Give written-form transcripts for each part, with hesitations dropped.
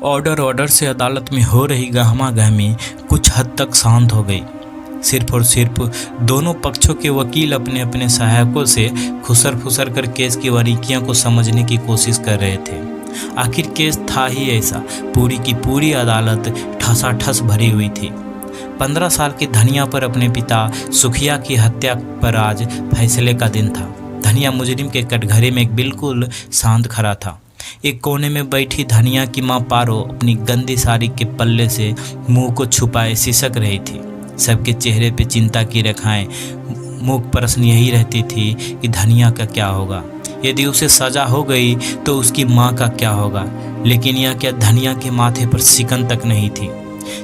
Order order से अदालत में हो रही गहमा गहमी कुछ हद तक शांत हो गई। सिर्फ और सिर्फ दोनों पक्षों के वकील अपने अपने सहायकों से खुसर फुसर कर केस की बारीकियों को समझने की कोशिश कर रहे थे। आखिर केस था ही ऐसा, पूरी की पूरी अदालत ठसाठस भरी हुई थी। 15 साल की धनिया पर अपने पिता सुखिया की हत्या पर आज फैसले का दिन था। धनिया मुजरिम के कटघरे में एक बिल्कुल शांत खड़ा था। एक कोने में बैठी धनिया की माँ पारो अपनी गंदी साड़ी के पल्ले से मुंह को छुपाए सिसक रही थी। सबके चेहरे पे चिंता की रेखाएं, मुख प्रश्न यही रहती थी कि धनिया का क्या होगा। यदि उसे सजा हो गई तो उसकी माँ का क्या होगा। लेकिन यह क्या धनिया के माथे पर सिकन तक नहीं थी।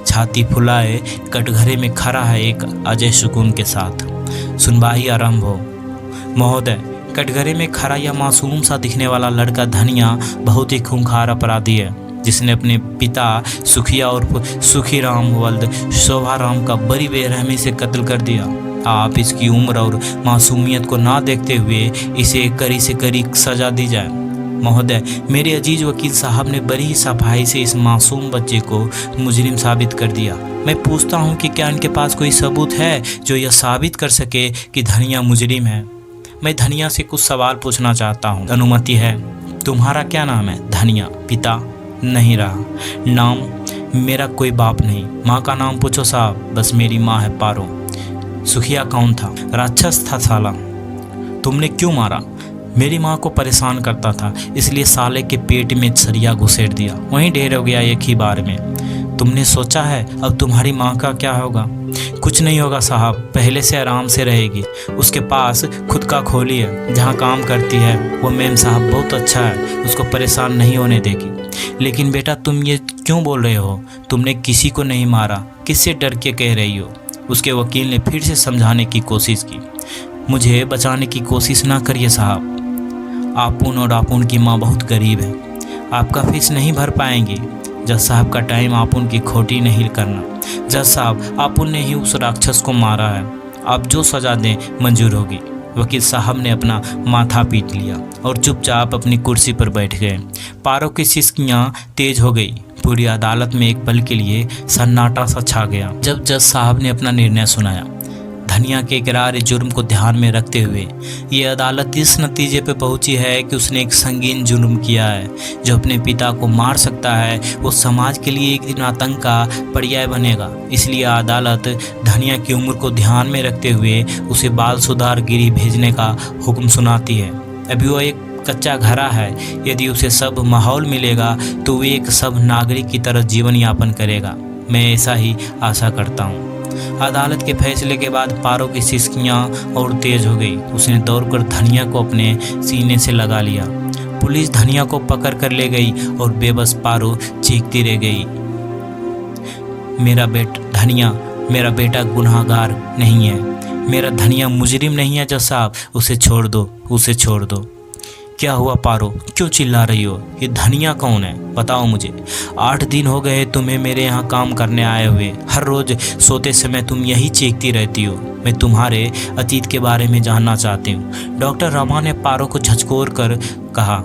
छाती फुलाए कटघरे में खड़ा है एक अजय सुकून के साथ। सुनवाई आरंभ हो। महोदय, कटघरे में खड़ा यह मासूम सा दिखने वाला लड़का धनिया बहुत ही खूंखार अपराधी है, जिसने अपने पिता सुखिया उर्फ सुखीराम वल्द शोभाराम का बड़ी बेरहमी से कत्ल कर दिया। आप इसकी उम्र और मासूमियत को ना देखते हुए इसे कड़ी से कड़ी सजा दी जाए। महोदय, मेरे अजीज वकील साहब ने बड़ी सफाई से इस मासूम बच्चे को मुजरिम साबित कर दिया। मैं पूछता हूँ कि क्या इनके पास कोई सबूत है जो यह साबित कर सके कि धनिया मुजरिम है। मैं धनिया से कुछ सवाल पूछना चाहता हूँ, अनुमति है? तुम्हारा क्या नाम है? धनिया। पिता? नहीं रहा। नाम? मेरा कोई बाप नहीं। माँ का नाम पूछो साहब। बस मेरी माँ है पारो। सुखिया कौन था? राक्षस था साला। तुमने क्यों मारा? मेरी माँ को परेशान करता था, इसलिए साले के पेट में सरिया घुसेड़ दिया। वहीं ढेर हो गया एक ही बार में। तुमने सोचा है अब तुम्हारी माँ का क्या होगा? कुछ नहीं होगा साहब, पहले से आराम से रहेगी। उसके पास खुद का खोली है, जहाँ काम करती है। वो मैम साहब बहुत अच्छा है, उसको परेशान नहीं होने देगी। लेकिन बेटा, तुम ये क्यों बोल रहे हो? तुमने किसी को नहीं मारा, किससे डर के कह रही हो? उसके वकील ने फिर से समझाने की कोशिश की। मुझे बचाने की कोशिश ना करिए साहब। आपुन और आपुन की माँ बहुत गरीब है, आपका फीस नहीं भर पाएंगी। जज साहब का टाइम आपुन की खोटी नहीं करना। जज साहब, आपुन ने ही उस राक्षस को मारा है, आप जो सजा दें मंजूर होगी। वकील साहब ने अपना माथा पीट लिया और चुपचाप अपनी कुर्सी पर बैठ गए। पारो की सिसकियाँ तेज हो गई। पूरी अदालत में एक पल के लिए सन्नाटा सा छा गया जब जज साहब ने अपना निर्णय सुनाया। धनिया के इकरार जुर्म को ध्यान में रखते हुए ये अदालत इस नतीजे पर पहुंची है कि उसने एक संगीन जुर्म किया है। जो अपने पिता को मार सकता है वो समाज के लिए एक दिन आतंक का पर्याय बनेगा। इसलिए अदालत धनिया की उम्र को ध्यान में रखते हुए उसे बाल सुधार गृह भेजने का हुक्म सुनाती है। अभी वो एक कच्चा घरा है, यदि उसे सब माहौल मिलेगा तो वो एक सब नागरिक की तरह जीवन यापन करेगा। मैं ऐसा ही आशा करता हूँ। अदालत के फैसले के बाद पारो की सिसकियाँ और तेज हो गई। उसने दौड़कर धनिया को अपने सीने से लगा लिया। पुलिस धनिया को पकड़ कर ले गई और बेबस पारो चीखती रह गई, मेरा बेटा गुनाहगार नहीं है, मेरा धनिया मुजरिम नहीं है। जज साहब, उसे छोड़ दो, उसे छोड़ दो। क्या हुआ पारो, क्यों चिल्ला रही हो? ये धनिया कौन है, बताओ मुझे। 8 दिन हो गए तुम्हें मेरे यहाँ काम करने आए हुए। हर रोज सोते समय तुम यही चीखती रहती हो। मैं तुम्हारे अतीत के बारे में जानना चाहती हूँ। डॉक्टर रमा ने पारो को झकझोर कर कहा।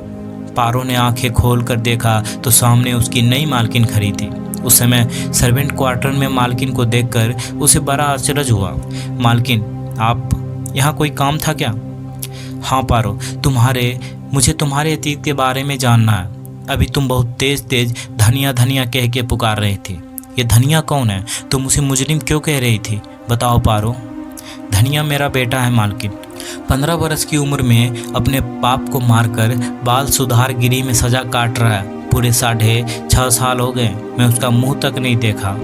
पारो ने आंखें खोल कर देखा तो सामने उसकी नई मालकिन खड़ी थी। उस समय सर्वेंट क्वार्टर में मालकिन को देखकर उसे बड़ा अचरज हुआ। मालकिन, आप यहाँ कोई काम था क्या? हाँ पारो, मुझे तुम्हारे अतीत के बारे में जानना है। अभी तुम बहुत तेज धनिया धनिया कह के पुकार रही थी। ये धनिया कौन है? तुम उसे मुजरिम क्यों कह रही थी? बताओ पारो। धनिया मेरा बेटा है मालकिन। 15 बरस की उम्र में अपने बाप को मारकर बाल सुधार गृह में सजा काट रहा है। पूरे 6.5 साल हो गए, मैं उसका मुंह तक नहीं देखा।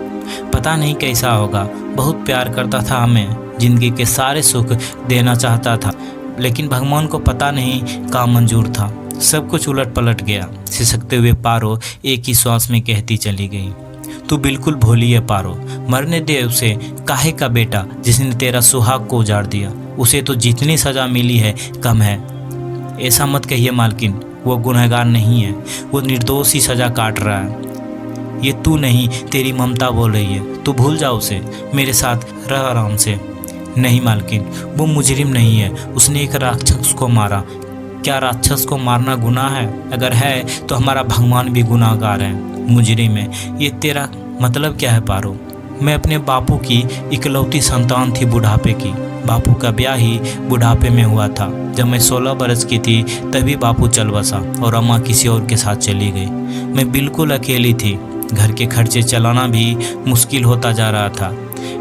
पता नहीं कैसा होगा। बहुत प्यार करता था हमें, जिंदगी के सारे सुख देना चाहता था, लेकिन भगवान को पता नहीं कहाँ मंजूर था। सब कुछ उलट पलट गया। सिसकते हुए पारो एक ही श्वास में कहती चली गई, तू बिल्कुल भोली है पारो। मरने दे उसे। काहे का बेटा जिसने तेरा सुहाग को उजाड़ दिया, उसे तो जितनी सज़ा मिली है कम है। ऐसा मत कहिए मालकिन, वो गुनहगार नहीं है, वो निर्दोष ही सज़ा काट रहा है। ये तू नहीं, तेरी ममता बोल रही है। तू भूल जा उसे, मेरे साथ रह आराम से। नहीं मालकिन, वो मुजरिम नहीं है, उसने एक राक्षस को मारा। क्या राक्षस को मारना गुनाह है? अगर है तो हमारा भगवान भी गुनाहगार है, मुजरिम है। ये तेरा मतलब क्या है पारो? मैं अपने बापू की इकलौती संतान थी बुढ़ापे की। बापू का ब्याह ही बुढ़ापे में हुआ था। जब मैं 16 बरस की थी तभी बापू चल बसा और अम्मा किसी और के साथ चली गई। मैं बिल्कुल अकेली थी। घर के खर्चे चलाना भी मुश्किल होता जा रहा था।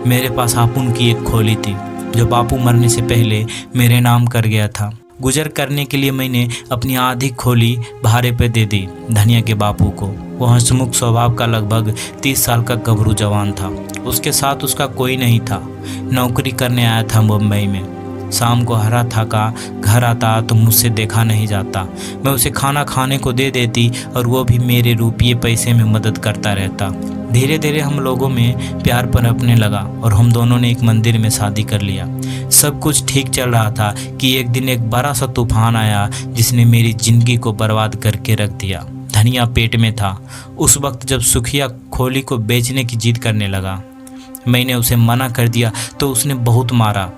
मेरे पास आपुन की एक खोली थी जो बापू मरने से पहले मेरे नाम कर गया था। गुजर करने के लिए मैंने अपनी आधी खोली भाड़े पे दे दी धनिया के बापू को। वो हंसमुख स्वभाव का लगभग 30 साल का गभरू जवान था। उसके साथ उसका कोई नहीं था। नौकरी करने आया था मुंबई में। शाम को हरा थका घर आता तो मुझसे देखा नहीं जाता। मैं उसे खाना खाने को दे देती और वो भी मेरे रुपये पैसे में मदद करता रहता। धीरे धीरे हम लोगों में प्यार पनपने लगा और हम दोनों ने एक मंदिर में शादी कर लिया। सब कुछ ठीक चल रहा था कि एक दिन एक बड़ा सा तूफान आया जिसने मेरी जिंदगी को बर्बाद करके रख दिया। धनिया पेट में था। उस वक्त जब सुखिया खोली को बेचने की जिद करने लगा, मैंने उसे मना कर दिया तो उसने बहुत मारा।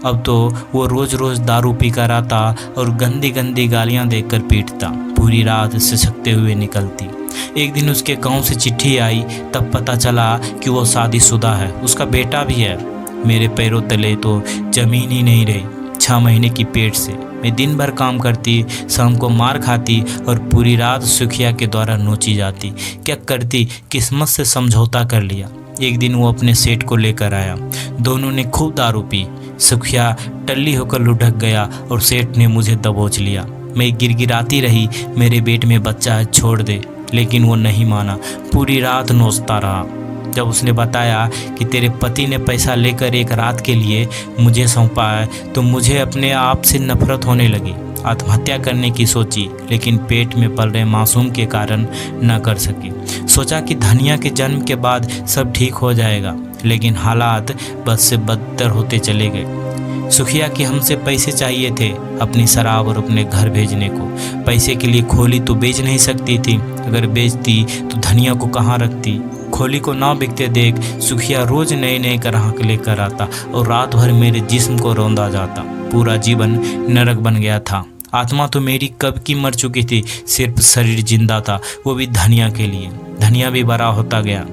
अब तो वो रोज़ रोज़ दारू पीकर आता और गंदी गंदी गालियाँ देकर पीटता। पूरी रात सिसकते हुए निकलती। एक दिन उसके गांव से चिट्ठी आई, तब पता चला कि वो शादीशुदा है, उसका बेटा भी है। मेरे पैरों तले तो जमीन ही नहीं रही। 6 महीने की पेट से मैं दिन भर काम करती, शाम को मार खाती और पूरी रात सुखिया के द्वारा नोची जाती। क्या करती, किस्मत से समझौता कर लिया। एक दिन वो अपने सेठ को लेकर आया। दोनों ने खूब दारू पी। सुखिया टल्ली होकर लुढ़क गया और सेठ ने मुझे दबोच लिया। मैं गिड़गिड़ाती रही, मेरे पेट में बच्चा है, छोड़ दे, लेकिन वो नहीं माना। पूरी रात नोचता रहा। जब उसने बताया कि तेरे पति ने पैसा लेकर एक रात के लिए मुझे सौंपा है तो मुझे अपने आप से नफरत होने लगी। आत्महत्या करने की सोची, लेकिन पेट में पल रहे मासूम के कारण न कर सकी। सोचा कि धनिया के जन्म के बाद सब ठीक हो जाएगा, लेकिन हालात बद से बदतर होते चले गए। सुखिया कि हमसे पैसे चाहिए थे अपनी शराब और अपने घर भेजने को। पैसे के लिए खोली तो बेच नहीं सकती थी। अगर बेचती तो धनिया को कहाँ रखती। खोली को ना बिकते देख सुखिया रोज नए नए ग्राहक लेकर आता और रात भर मेरे जिस्म को रौंदा जाता। पूरा जीवन नरक बन गया था। आत्मा तो मेरी कब की मर चुकी थी, सिर्फ शरीर जिंदा था, वो भी धनिया के लिए। धनिया भी बड़ा होता गया।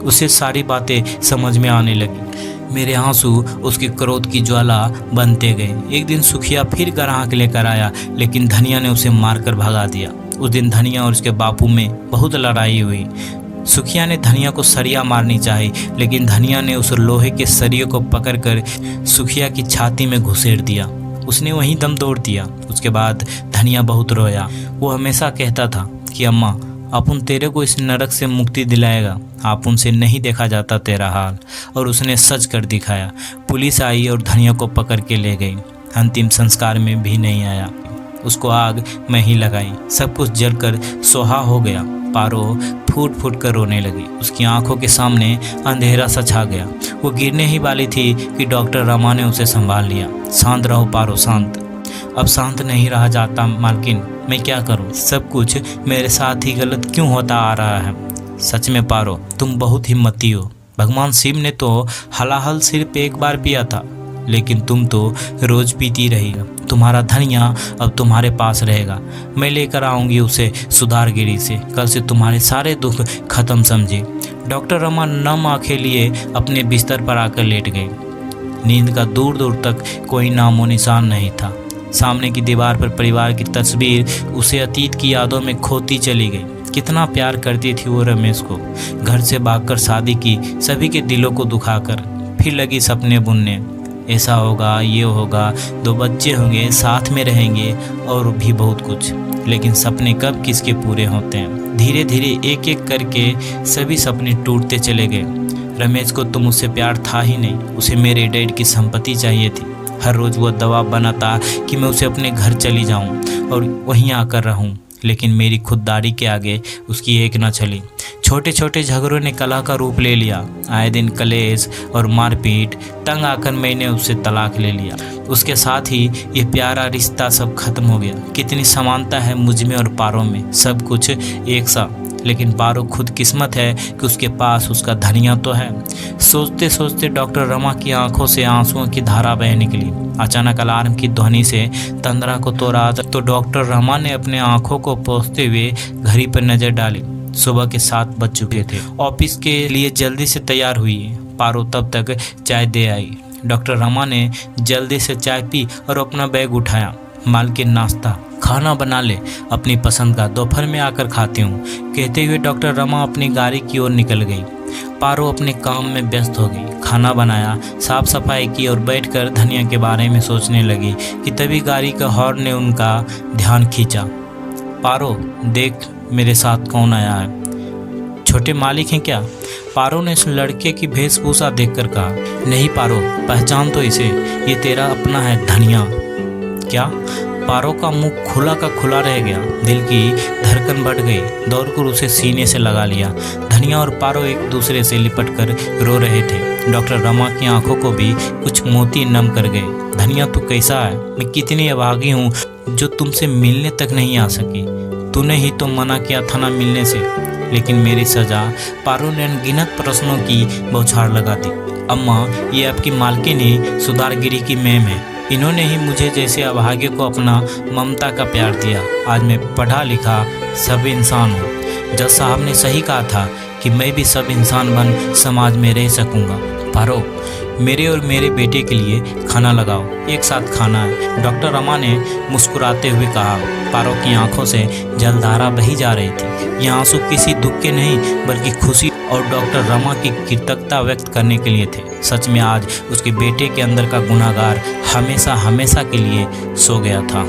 उसे सारी बातें समझ में आने लगी। मेरे आंसू उसके क्रोध की ज्वाला बनते गए। एक दिन सुखिया फिर ग्राहक लेकर आया, लेकिन धनिया ने उसे मारकर भगा दिया। उस दिन धनिया और उसके बापू में बहुत लड़ाई हुई। सुखिया ने धनिया को सरिया मारनी चाही, लेकिन धनिया ने उस लोहे के सरिये को पकड़कर सुखिया की छाती में घुसेड़ दिया। उसने वहीं दम तोड़ दिया। उसके बाद धनिया बहुत रोया। वो हमेशा कहता था कि अम्मा, अपुन तेरे को इस नरक से मुक्ति दिलाएगा, अपुन से नहीं देखा जाता तेरा हाल। और उसने सच कर दिखाया। पुलिस आई और धनिया को पकड़ के ले गई। अंतिम संस्कार में भी नहीं आया। उसको आग मैं ही लगाई। सब कुछ जलकर सोहा हो गया। पारो फूट फूट कर रोने लगी। उसकी आंखों के सामने अंधेरा सा छा गया। वो गिरने ही वाली थी कि डॉक्टर रमा ने उसे संभाल लिया। शांत रहो पारो, शांत। अब शांत नहीं रहा जाता मालकिन, मैं क्या करूं? सब कुछ मेरे साथ ही गलत क्यों होता आ रहा है? सच में पारो, तुम बहुत हिम्मती हो। भगवान शिव ने तो हलाहल सिर्फ एक बार पिया था, लेकिन तुम तो रोज पीती रही। तुम्हारा धनिया अब तुम्हारे पास रहेगा। मैं लेकर आऊँगी उसे सुधारगिरी से। कल से तुम्हारे सारे दुख खत्म समझे। डॉक्टर रमा नम आंखें लिए अपने बिस्तर पर आकर लेट गई। नींद का दूर दूर तक कोई नामो निशान नहीं था। सामने की दीवार पर परिवार की तस्वीर उसे अतीत की यादों में खोती चली गई। कितना प्यार करती थी वो रमेश को। घर से भागकर शादी की, सभी के दिलों को दुखाकर। फिर लगी सपने बुनने। ऐसा होगा, ये होगा, 2 बच्चे होंगे, साथ में रहेंगे और भी बहुत कुछ। लेकिन सपने कब किसके पूरे होते हैं? धीरे धीरे एक एक करके सभी सपने टूटते चले गए। रमेश को तो मुझसे प्यार था ही नहीं। उसे मेरे डैड की संपत्ति चाहिए थी। हर रोज़ वो दबाव बनाता कि मैं उसे अपने घर चली जाऊं और वहीं आकर रहूं, लेकिन मेरी खुददारी के आगे उसकी एक न चली। छोटे छोटे झगड़ों ने कलह का रूप ले लिया। आए दिन कलेश और मारपीट। तंग आकर मैंने उससे तलाक ले लिया। उसके साथ ही ये प्यारा रिश्ता सब खत्म हो गया। कितनी समानता है मुझ में और पारों में, सब कुछ एक सा। लेकिन पारो खुद किस्मत है कि उसके पास उसका धनिया तो है। सोचते सोचते डॉक्टर रमा की आंखों से आंसुओं की धारा बह निकली। अचानक अलार्म की ध्वनि से तंद्रा को तोड़ा तो डॉक्टर रमा ने अपने आंखों को पोंछते हुए घड़ी पर नजर डाली। सुबह के 7 बज चुके थे। ऑफिस के लिए जल्दी से तैयार हुई। पारो तब तक चाय दे आई। डॉक्टर रमा ने जल्दी से चाय पी और अपना बैग उठाया। मालकिन नाश्ता खाना बना ले, अपनी पसंद का, दोपहर में आकर खाती हूँ, कहते हुए डॉक्टर रमा अपनी गाड़ी की ओर निकल गई। पारो अपने काम में व्यस्त हो गई। खाना बनाया, साफ सफाई की और बैठकर धनिया के बारे में सोचने लगी कि तभी गाड़ी का हॉर्न ने उनका ध्यान खींचा। पारो देख, मेरे साथ कौन आया है? छोटे मालिक हैं क्या? पारो ने इस लड़के की वेशभूषा देखकर कहा। नहीं पारो, पहचान तो इसे, ये तेरा अपना है, धनिया। क्या? पारो का मुंह खुला का खुला रह गया। दिल की धड़कन बढ़ गई। दौड़कर उसे सीने से लगा लिया। धनिया और पारो एक दूसरे से लिपटकर रो रहे थे। डॉक्टर रमा की आंखों को भी कुछ मोती नम कर गए। धनिया, तू कैसा है? मैं कितनी अभागी हूँ जो तुमसे मिलने तक नहीं आ सकी। तूने ही तो मना किया था ना मिलने से। लेकिन मेरी सजा। पारो ने अनगिनत प्रश्नों की बौछार लगा दी। अम्मा, ये आपकी मालकिन ही सुधारगिरी की मैम है। इन्होंने ही मुझे जैसे अभागे को अपना ममता का प्यार दिया। आज मैं पढ़ा लिखा सब इंसान हूँ। जज साहब ने सही कहा था कि मैं भी सब इंसान बन समाज में रह सकूँगा। पारो, मेरे और मेरे बेटे के लिए खाना लगाओ, एक साथ खाना है, डॉक्टर रमा ने मुस्कुराते हुए कहा। पारो की आंखों से जलधारा बही जा रही थी। ये आंसू किसी दुख के नहीं बल्कि खुशी और डॉक्टर रमा की कृतज्ञता व्यक्त करने के लिए थे। सच में आज उसके बेटे के अंदर का गुनहगार हमेशा हमेशा के लिए सो गया था।